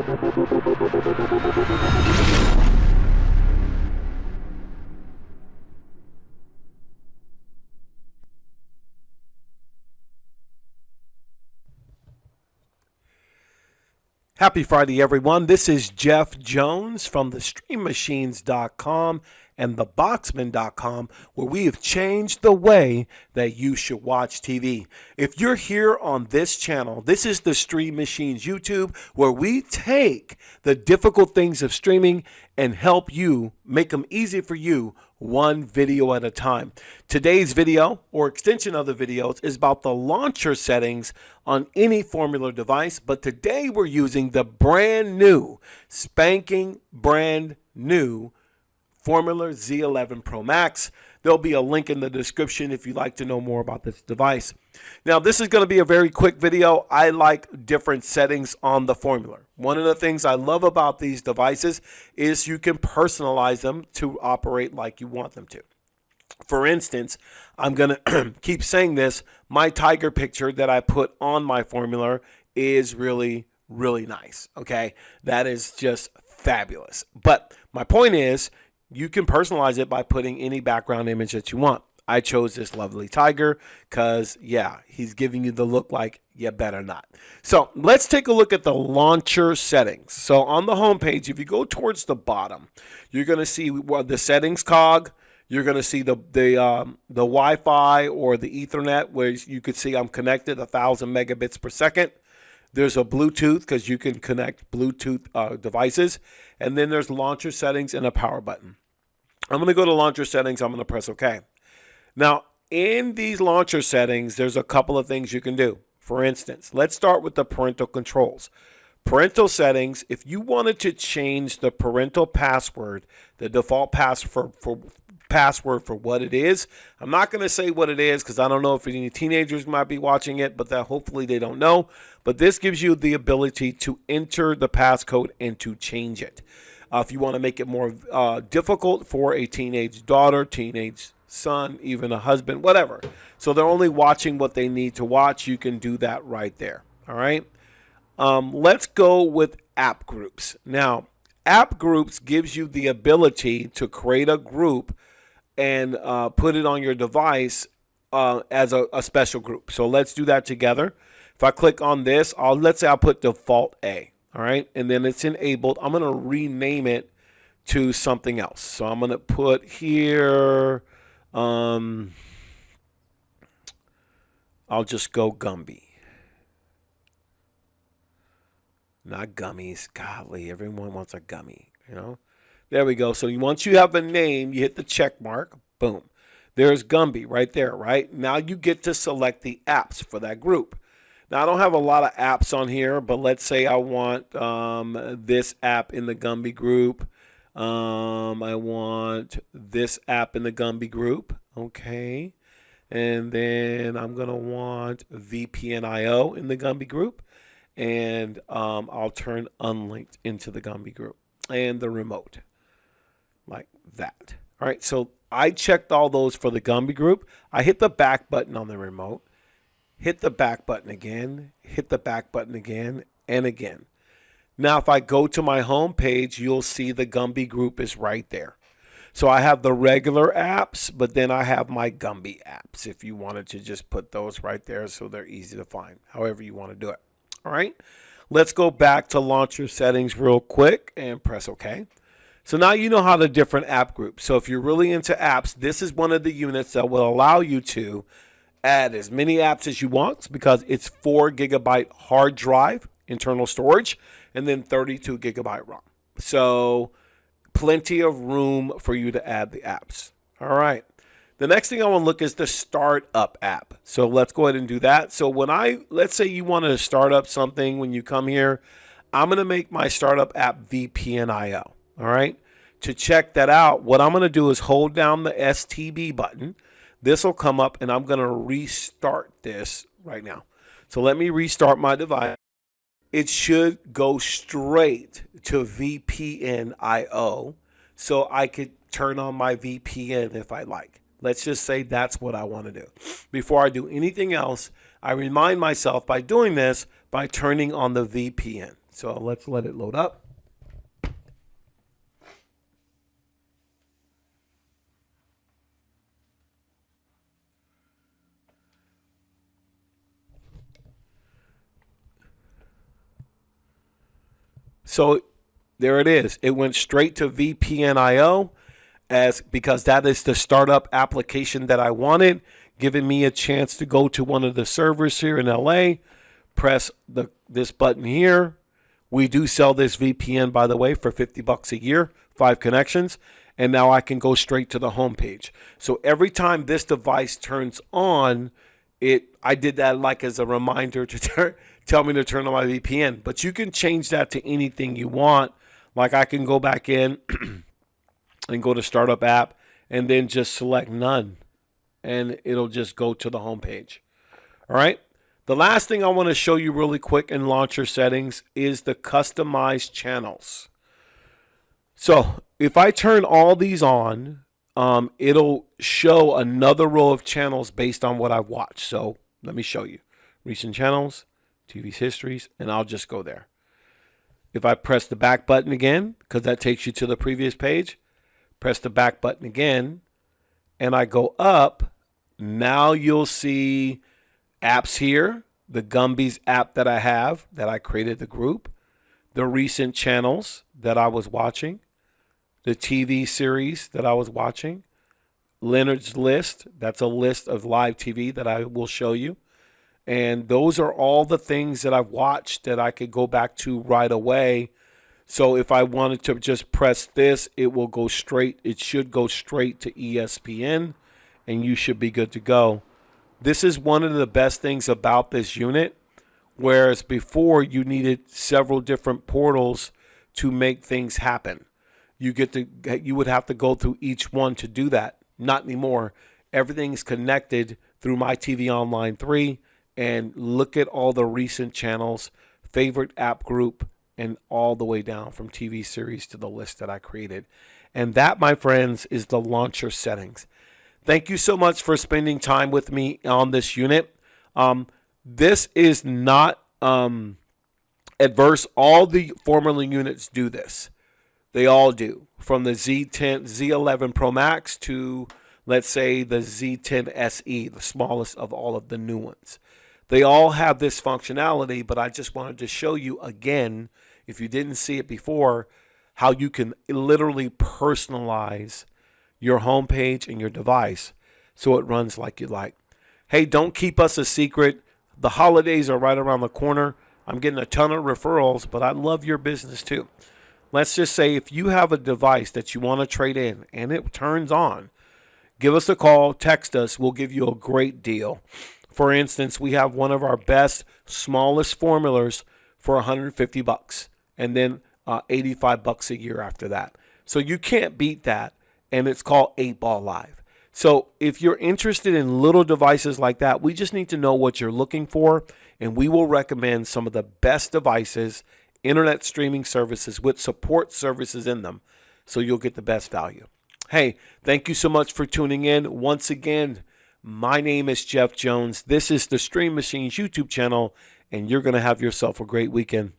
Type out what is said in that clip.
Happy Friday, everyone. This is Jeff Jones from the StreamMachines.com and theboxman.com, where we have changed the way that you should watch TV. If you're here on this channel, this is the Stream Machines YouTube, where we take the difficult things of streaming and help you make them easy for you, one video at a time. Today's video, or extension of the videos, is about the launcher settings on any Formuler device, but today we're using the brand new, spanking brand new Formuler Z11 Pro Max. There'll be a link in the description if you'd like to know more about this device. Now, this is going to be a very quick video. I like different settings on the Formuler. One of the things I love about these devices is you can personalize them to operate like you want them to. For instance, I'm going to keep saying this, my tiger picture that I put on my Formuler is really, really nice. Okay, that is just fabulous. But my point is, you can personalize it by putting any background image that you want. I chose this lovely tiger because, yeah, he's giving you the look like you better not. So let's take a look at the launcher settings. So on the home page, if you go towards the bottom, you're going to see the settings cog. You're going to see the Wi-Fi or the Ethernet, where you could see I'm connected 1,000 megabits per second. There's a Bluetooth because you can connect Bluetooth devices. And then there's launcher settings and a power button. I'm going to go to launcher settings. I'm going to press OK. Now, in these launcher settings, there's a couple of things you can do. For instance, let's start with the parental controls. Parental settings, if you wanted to change the parental password, the default password for what it is. I'm not going to say what it is because I don't know if any teenagers might be watching it, but that hopefully they don't know. But this gives you the ability to enter the passcode and to change it. If you want to make it more difficult for a teenage daughter, teenage son, even a husband, whatever. So they're only watching what they need to watch. You can do that right there. All right. Let's go with app groups. Now, app groups gives you the ability to create a group and put it on your device as a special group. So let's do that together. If I click on this, let's say I'll put default A, all right? And then it's enabled. I'm going to rename it to something else. So I'm going to put here, I'll just go Gumby. Not gummies. Golly, everyone wants a gummy, you know? There we go. So once you have a name, you hit the check mark. Boom. There's Gumby right there, right? Now you get to select the apps for that group. Now, I don't have a lot of apps on here, but let's say I want this app in the Gumby group. I want this app in the Gumby group. Okay. And then I'm going to want VPNIO in the Gumby group. And I'll turn unlinked into the Gumby group and the remote. Like that. All right, so I checked all those for the Gumby group. I hit the back button on the remote, hit the back button again, hit the back button again, and again. Now, if I go to my home page, you'll see the Gumby group is right there. So I have the regular apps, but then I have my Gumby apps if you wanted to just put those right there so they're easy to find, however you want to do it. All right, let's go back to launcher settings real quick and press OK. So now you know how the different app groups. So if you're really into apps, this is one of the units that will allow you to add as many apps as you want because it's 4 gigabyte hard drive internal storage and then 32 gigabyte ROM. So plenty of room for you to add the apps. All right. The next thing I want to look is the startup app. So let's go ahead and do that. So let's say you want to start up something when you come here, I'm going to make my startup app VPNIO. All right. To check that out, what I'm going to do is hold down the STB button. This will come up and I'm going to restart this right now. So let me restart my device. It should go straight to VPNIO so I could turn on my VPN if I like. Let's just say that's what I want to do. Before I do anything else, I remind myself by doing this by turning on the VPN. So let's let it load up. So there it is. It went straight to VPNIO because that is the startup application that I wanted, giving me a chance to go to one of the servers here in LA, press this button here. We do sell this VPN, by the way, for $50 a year, 5 connections, and now I can go straight to the home page. So every time this device turns on, I did that like as a reminder to tell me to turn on my VPN. But you can change that to anything you want. Like I can go back in and go to startup app and then just select none, and it'll just go to the home page. All right. The last thing I want to show you really quick in launcher settings is the customized channels. So if I turn all these on, it'll show another row of channels based on what I've watched. So let me show you. Recent channels, TV's histories, and I'll just go there. If I press the back button again, because that takes you to the previous page, press the back button again, and I go up, now you'll see apps here, the Gumby's app that I have, that I created the group, the recent channels that I was watching, the TV series that I was watching, Leonard's List, that's a list of live TV that I will show you. And those are all the things that I've watched that I could go back to right away. So if I wanted to just press this, it will go straight. It should go straight to ESPN, and you should be good to go. This is one of the best things about this unit, whereas before you needed several different portals to make things happen. You would have to go through each one to do that. Not anymore. Everything's connected through My TV Online 3, and look at all the recent channels, favorite app group, and all the way down from TV series to the list that I created. And that, my friends, is the launcher settings. Thank you so much for spending time with me on this unit. This is not adverse. All the Formuler units do this. They all do. From the Z10, Z11 Pro Max to, let's say, the Z10 SE, the smallest of all of the new ones. They all have this functionality, but I just wanted to show you again, if you didn't see it before, how you can literally personalize your home page and your device so it runs like you like. Hey, don't keep us a secret. The holidays are right around the corner. I'm getting a ton of referrals, but I love your business too. Let's just say if you have a device that you want to trade in and it turns on, give us a call, text us. We'll give you a great deal. For instance, we have one of our best, smallest formulas for $150, and then $85 a year after that. So you can't beat that, and it's called 8-Ball Live. So if you're interested in little devices like that, we just need to know what you're looking for, and we will recommend some of the best devices, internet streaming services with support services in them, so you'll get the best value. Hey, thank you so much for tuning in. Once again, my name is Jeff Jones. This is the Stream Machines YouTube channel, and you're going to have yourself a great weekend.